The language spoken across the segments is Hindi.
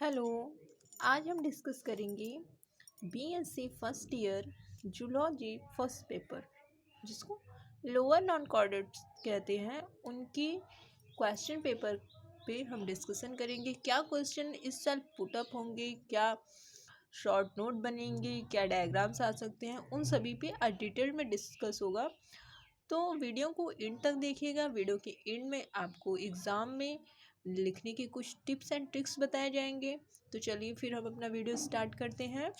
हेलो। आज हम डिस्कस करेंगे BSc first year zoology first paper, जिसको लोअर नॉन कॉर्डेट्स कहते हैं, उनकी क्वेश्चन पेपर पे हम डिस्कशन करेंगे। क्या क्वेश्चन इस साल पुटअप होंगे, क्या शॉर्ट नोट बनेंगे, क्या डायग्राम्स आ सकते हैं, उन सभी पे आज डिटेल में डिस्कस होगा। तो वीडियो को एंड तक देखिएगा। वीडियो के एंड में आपको एग्ज़ाम में लिखने की कुछ टिप्स एंड ट्रिक्स बताए जाएंगे। तो चलिए फिर हम अपना वीडियो स्टार्ट करते हैं।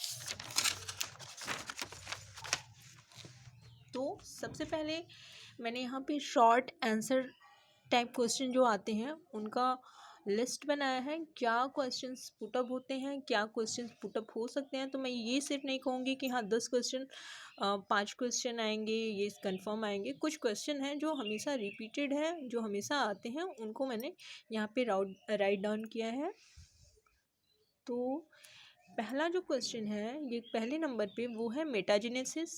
तो सबसे पहले मैंने यहाँ पे शॉर्ट आंसर टाइप क्वेश्चन जो आते हैं उनका लिस्ट बनाया है। क्या क्वेश्चंस पुटअप होते हैं, क्या क्वेश्चंस पुटअप हो सकते हैं। तो मैं ये सिर्फ नहीं कहूँगी कि हाँ 10 क्वेश्चन 5 क्वेश्चन आएंगे, ये कंफर्म आएंगे। कुछ क्वेश्चन हैं जो हमेशा रिपीटेड है, जो हमेशा आते हैं, उनको मैंने यहाँ पे राइट डाउन किया है। तो पहला जो क्वेश्चन है ये पहले नंबर पे, वो है मेटाजेनेसिस।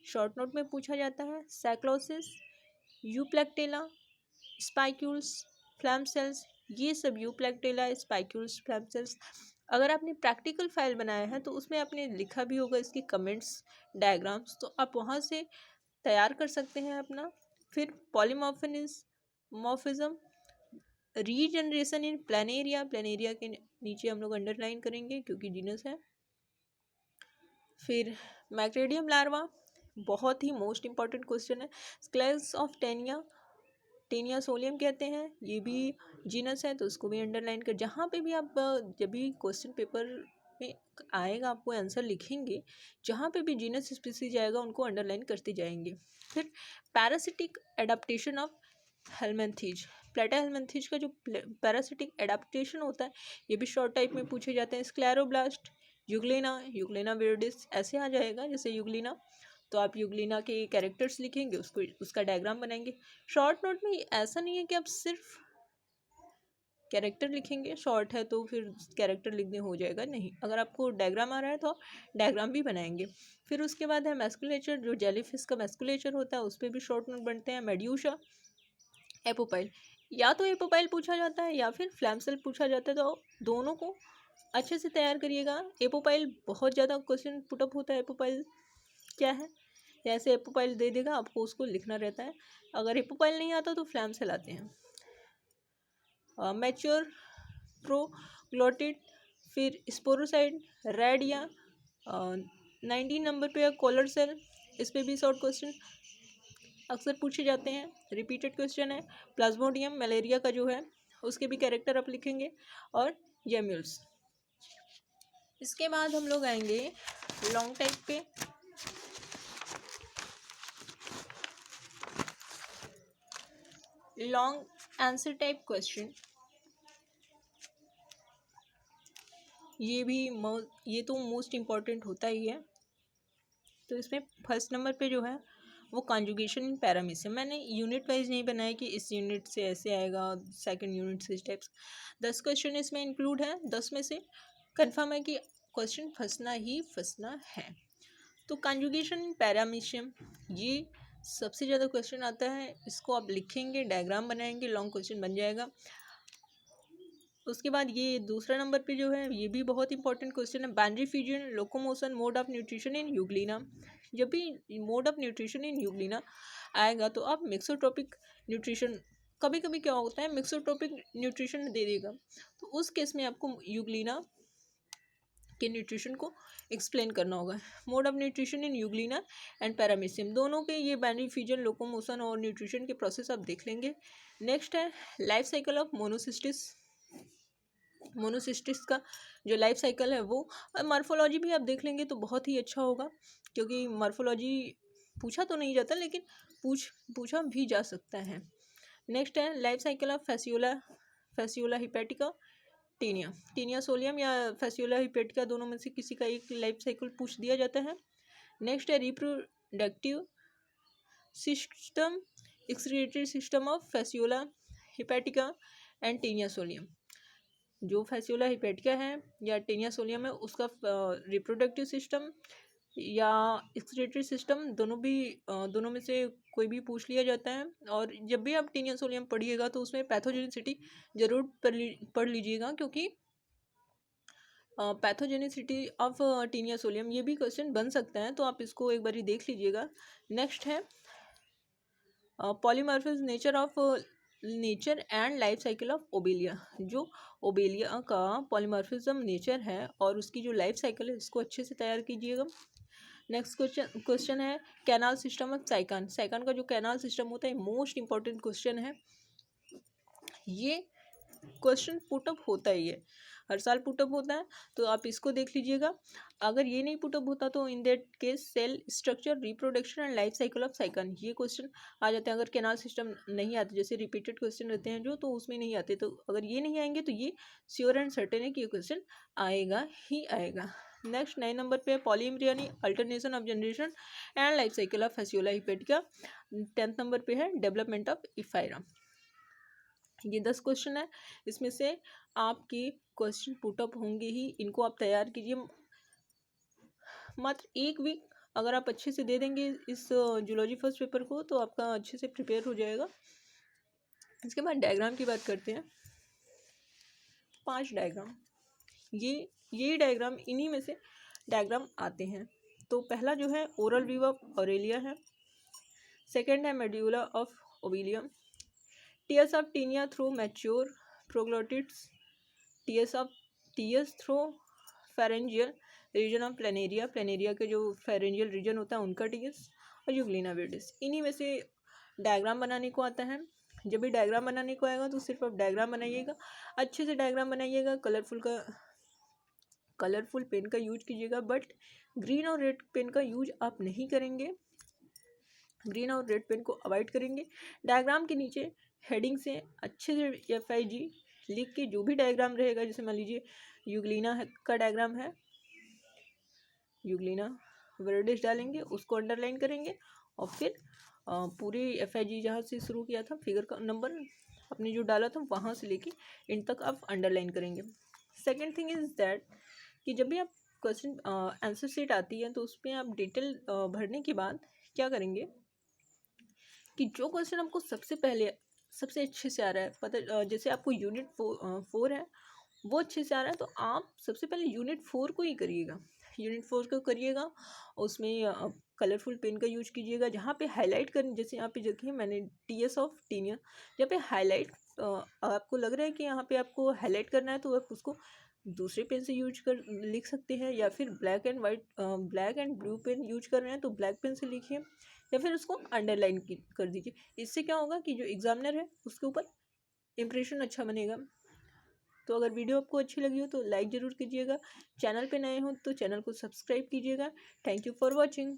शॉर्ट नोट में पूछा जाता है cyclosis, Euplectella, spicules, flame cells. ये सब यूप्लेक्टेला, स्पाइक्यूल्स, फ्लैम सेल्स। अगर आपने प्रैक्टिकल फाइल बनाया है तो उसमें आपने लिखा भी होगा इसके कमेंट्स, डायग्राम्स, तो आप वहाँ से तैयार कर सकते हैं अपना। फिर morphism, regeneration in Planaria. Planaria के नीचे हम लोग अंडरलाइन करेंगे क्योंकि जीनस है। फिर मैक्रेडियम लार्वा, बहुत ही मोस्ट इंपॉर्टेंट क्वेश्चन है। Class of Taenia, Taenia solium कहते हैं, ये भी जीनस है, तो उसको भी अंडरलाइन कर। जहाँ पे भी आप जब भी क्वेश्चन पेपर में आएगा आपको आंसर लिखेंगे, जहाँ पे भी जीनस स्पीसीज आएगा उनको अंडरलाइन करते जाएंगे। फिर पैरासिटिक एडाप्टेशन ऑफ हेलमेंथीज, प्लेटा हेलमेंथीज का जो पैरासिटिक एडाप्टेशन होता है, ये भी शॉर्ट टाइप में पूछे जाते हैं। स्क्लेरोब्लास्ट, यूग्लिना, यूग्लिना विर्डिस ऐसे आ जाएगा जैसे यूग्लिना। तो आप यूग्लिना के कैरेक्टर्स लिखेंगे, उसको उसका डायग्राम बनाएंगे। शॉर्ट नोट में ऐसा नहीं है कि आप सिर्फ कैरेक्टर लिखेंगे, शॉर्ट है तो फिर कैरेक्टर लिखने हो जाएगा, नहीं। अगर आपको डायग्राम आ रहा है तो आप डायग्राम भी बनाएंगे। फिर उसके बाद है मैस्कुलेचर, जो जेलीफिश का मैस्कुलेचर होता है उस पर भी शॉर्ट नोट बनते हैं। मेड्यूसा, एपोपाइल, या तो एपोपाइल पूछा जाता है या फिर फ्लैम सेल पूछा जाता है, तो दोनों को अच्छे से तैयार करिएगा। एपोपाइल बहुत ज़्यादा क्वेश्चन पुटअप होता है। एपोपाइल क्या है, जैसे एपोपाइल दे देगा आपको, उसको लिखना रहता है। अगर एपोपाइल नहीं आता तो फ्लैम सेल आते हैं। मैच्योर प्रोग्लोटिड, फिर स्पोरोसाइड, रेडिया। 19 नंबर पे कॉलर सेल, इस पे भी शॉर्ट क्वेश्चन अक्सर पूछे जाते हैं, रिपीटेड क्वेश्चन है। प्लाज्मोडियम, मलेरिया का जो है उसके भी कैरेक्टर आप लिखेंगे। और जेम्यूल्स। इसके बाद हम लोग आएंगे लॉन्ग टाइप पे। लॉन्ग आंसर टाइप क्वेश्चन, ये तो मोस्ट इम्पॉर्टेंट होता ही है। तो इसमें फर्स्ट नंबर पे जो है वो कॉन्जुगेशन इन पैरामीशियम। मैंने यूनिट वाइज नहीं बनाया कि इस यूनिट से ऐसे आएगा, सेकंड यूनिट से इस टाइप्स। 10 क्वेश्चन इसमें इंक्लूड है। 10 में से कंफर्म है कि क्वेश्चन फंसना ही फंसना है। तो कॉन्जुगेशन इन पैरामीशियम, ये सबसे ज़्यादा क्वेश्चन आता है। इसको आप लिखेंगे, डायग्राम बनाएंगे, लॉन्ग क्वेश्चन बन जाएगा। उसके बाद ये दूसरा नंबर पे जो है ये भी बहुत इंपॉर्टेंट क्वेश्चन है। Binary fusion, locomotion, mode of nutrition in Euglena. जब भी mode of nutrition in Euglena आएगा तो आप मिक्सोट्रोपिक न्यूट्रिशन, कभी कभी क्या होता है मिक्सोट्रोपिक न्यूट्रिशन दे देगा, तो उस केस में आपको यूग्लिना के न्यूट्रिशन को एक्सप्लेन करना होगा। Mode of nutrition in Euglena and paramecium, दोनों के ये बाइनरी फ्यूजन, लोकोमोशन और न्यूट्रिशन के प्रोसेस आप देख लेंगे। नेक्स्ट है life cycle of Monocystis. Monocystis का जो लाइफ साइकिल है वो, मॉर्फोलॉजी भी आप देख लेंगे तो बहुत ही अच्छा होगा, क्योंकि मॉर्फोलॉजी पूछा तो नहीं जाता लेकिन पूछा भी जा सकता है। नेक्स्ट है life cycle of Fasciola hepatica, Taenia solium या फैसियोला हिपैटिका, दोनों में से किसी का एक लाइफ साइकिल पूछ दिया जाता है। नेक्स्ट है reproductive system, excretory system of Fasciola hepatica and Taenia solium. जो फैसियोला हिपैटिका है या टेनिया सोलियम है उसका रिप्रोडक्टिव सिस्टम या एक्सक्रीटरी सिस्टम, दोनों में से कोई भी पूछ लिया जाता है। और जब भी आप टेनिया सोलियम पढ़िएगा तो उसमें पैथोजेनिसिटी जरूर पढ़ लीजिएगा, क्योंकि पैथोजेनिसिटी ऑफ टीनिया सोलियम, ये भी क्वेश्चन बन सकता है, तो आप इसको एक बार देख लीजिएगा। नेक्स्ट है polymorphism nature and life cycle of Obelia. जो ओबेलिया का पॉलीमॉर्फिज्म नेचर है और उसकी जो लाइफ साइकिल है, इसको अच्छे से तैयार कीजिएगा। नेक्स्ट क्वेश्चन है canal system of Sycon. Sycon का जो कैनाल सिस्टम होता है, मोस्ट इंपॉर्टेंट क्वेश्चन है। ये क्वेश्चन पुटअप होता ही है, हर साल पुटअप होता है, तो आप इसको देख लीजिएगा। अगर ये नहीं पुटअप होता तो in that case cell structure, reproduction and life cycle of Sycon, ये क्वेश्चन आ जाते हैं। अगर कैनाल सिस्टम नहीं आते, जैसे रिपीटेड क्वेश्चन रहते हैं जो, तो उसमें नहीं आते, तो अगर ये नहीं आएंगे तो ये श्योर एंड सर्टेन है कि ये क्वेश्चन आएगा ही आएगा। नेक्स्ट 9 नंबर पे polyembryony alternation of generation and life cycle of Fasciola हिपेटिका। 10th number पे है डेवलपमेंट ऑफ इफायरा। ये 10 क्वेश्चन है, इसमें से आपके क्वेश्चन पुटअप होंगे ही, इनको आप तैयार कीजिए। मात्र 1 वीक अगर आप अच्छे से दे देंगे इस जूलॉजी फर्स्ट पेपर को, तो आपका अच्छे से प्रिपेयर हो जाएगा। इसके बाद डायग्राम की बात करते हैं। 5 डायग्राम, ये डायग्राम, इन्हीं में से डायग्राम आते हैं। तो पहला जो है ओरल व्यू ऑफ ऑरेलिया है, सेकेंड है मेड्यूला ऑफ ओविलियम, TS of Taenia through mature proglottids, TS through pharyngeal region of planaria, planaria के जो फेरेंजियल रीजन होता है उनका टीएस, और यूग्लिना विर्डिस। इन्हीं में से डायग्राम बनाने को आता है। जब भी डायग्राम बनाने को आएगा तो सिर्फ आप डायग्राम बनाइएगा, अच्छे से डायग्राम बनाइएगा, कलरफुल पेन का यूज कीजिएगा, बट ग्रीन और रेड पेन का यूज आप नहीं करेंगे, ग्रीन और रेड पेन को अवॉइड करेंगे। डायग्राम के नीचे हेडिंग से अच्छे से FIG लिख के जो भी डायग्राम रहेगा, जैसे मान लीजिए यूग्लिना का डायग्राम है, यूग्लिना विर्डिस डालेंगे, उसको अंडरलाइन करेंगे, और फिर पूरी FIG जहाँ से शुरू किया था, फिगर का नंबर आपने जो डाला था वहाँ से लेके इन तक आप अंडरलाइन करेंगे। सेकेंड थिंग इज़ दैट कि जब भी आप क्वेश्चन आंसर शीट आती है, तो उस पर आप डिटेल भरने के बाद क्या करेंगे कि जो क्वेश्चन आपको सबसे अच्छे से आ रहा है, पता जैसे आपको यूनिट 4 है वो अच्छे से आ रहा है, तो आप सबसे पहले यूनिट 4 को ही करिएगा, यूनिट 4 को करिएगा। उसमें कलरफुल पेन का यूज कीजिएगा, जहाँ पे हाईलाइट करने, जैसे यहाँ पे देखिए मैंने टीएस ऑफ टीनिया, जहाँ पे हाईलाइट आपको लग रहा है कि यहाँ पे आपको हाईलाइट करना है, तो आप उसको दूसरे पेन से यूज कर लिख सकते हैं, या फिर black and blue pen use कर रहे हैं तो ब्लैक पेन से लिखिए, या फिर उसको अंडरलाइन कर दीजिए। इससे क्या होगा कि जो एग्जामिनर है उसके ऊपर इम्प्रेशन अच्छा बनेगा। तो अगर वीडियो आपको अच्छी लगी हो तो लाइक ज़रूर कीजिएगा, चैनल पे नए हो तो चैनल को सब्सक्राइब कीजिएगा। Thank you for watching.